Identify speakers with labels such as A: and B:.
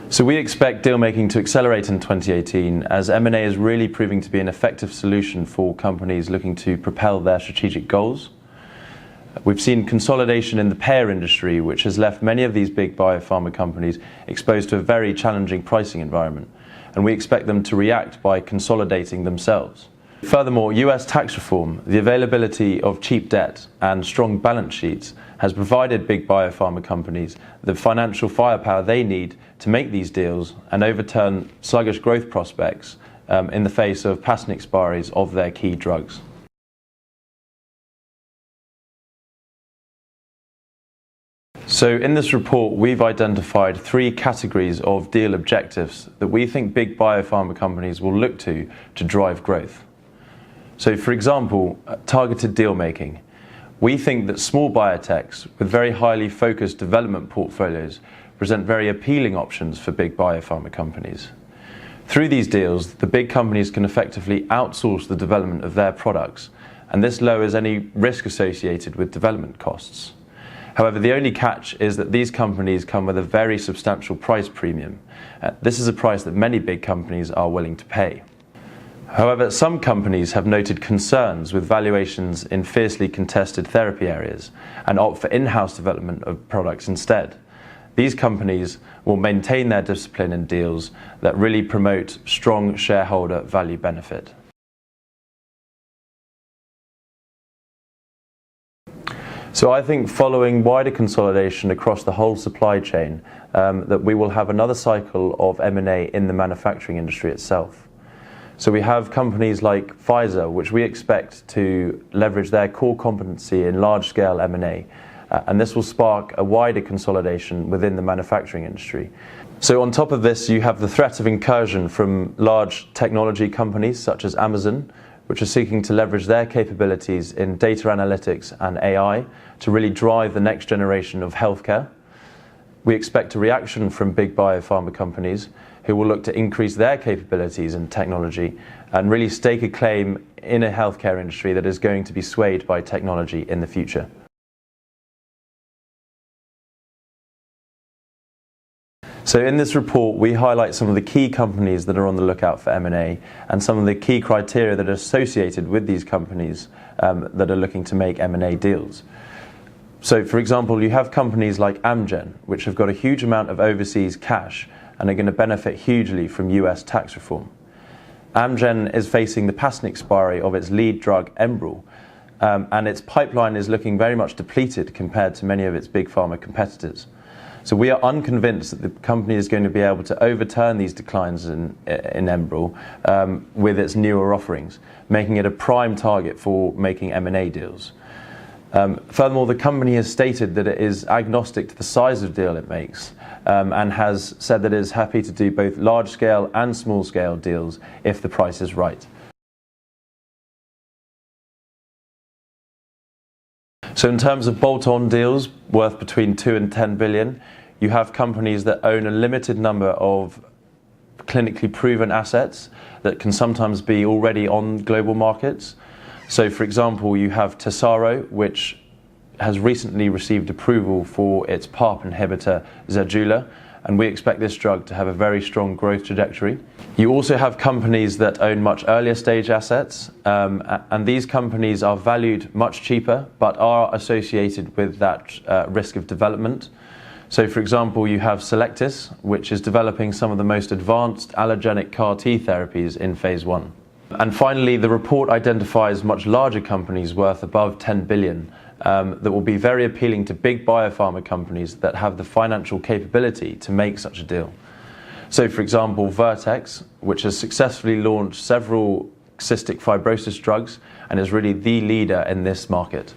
A: So we expect deal making to accelerate in 2018 as M&A is really proving to be an effective solution for companies looking to propel their strategic goals. We've seen consolidation in the payer industry, which has left many of these big biopharma companies exposed to a very challenging pricing environment, and we expect them to react by consolidating themselves. Furthermore, US tax reform, the availability of cheap debt and strong balance sheets has provided big biopharma companies the financial firepower they need to make these deals and overturn sluggish growth prospects in the face of patent expiries of their key drugs. So in this report, we've identified 3 categories of deal objectives that we think big biopharma companies will look to drive growth. So for example, targeted deal making. We think that small biotechs with very highly focused development portfolios present very appealing options for big biopharma companies. Through these deals, the big companies can effectively outsource the development of their products, and this lowers any risk associated with development costs. However, the only catch is that these companies come with a very substantial price premium. This is a price that many big companies are willing to pay. However, some companies have noted concerns with valuations in fiercely contested therapy areas and opt for in-house development of products instead. These companies will maintain their discipline in deals that really promote strong shareholder value benefit. So I think following wider consolidation across the whole supply chain, that we will have another cycle of M&A in the manufacturing industry itself. So we have companies like Pfizer, which we expect to leverage their core competency in large-scale M&A, and this will spark a wider consolidation within the manufacturing industry. So on top of this, you have the threat of incursion from large technology companies such as Amazon, which are seeking to leverage their capabilities in data analytics and AI to really drive the next generation of healthcare. We expect a reaction from big biopharma companies who will look to increase their capabilities in technology and really stake a claim in a healthcare industry that is going to be swayed by technology in the future. So in this report, we highlight some of the key companies that are on the lookout for M&A and some of the key criteria that are associated with these companies that are looking to make M&A deals. So for example, you have companies like Amgen, which have got a huge amount of overseas cash and are going to benefit hugely from US tax reform. Amgen is facing the patent expiry of its lead drug, Enbrel, and its pipeline is looking very much depleted compared to many of its big pharma competitors. So we are unconvinced that the company is going to be able to overturn these declines in Enbrel with its newer offerings, making it a prime target for making M&A deals. Furthermore, the company has stated that it is agnostic to the size of deal it makes and has said that it is happy to do both large-scale and small-scale deals if the price is right. So in terms of bolt-on deals worth between 2 and 10 billion, you have companies that own a limited number of clinically proven assets that can sometimes be already on global markets. So for example, you have Tesaro, which has recently received approval for its PARP inhibitor Zejula, and we expect this drug to have a very strong growth trajectory. You also have companies that own much earlier stage assets, and these companies are valued much cheaper but are associated with that risk of development. So for example, you have Selectis, which is developing some of the most advanced allogenic CAR-T therapies in phase 1. And finally, the report identifies much larger companies worth above 10 billion that will be very appealing to big biopharma companies that have the financial capability to make such a deal. So for example, Vertex, which has successfully launched several cystic fibrosis drugs and is really the leader in this market.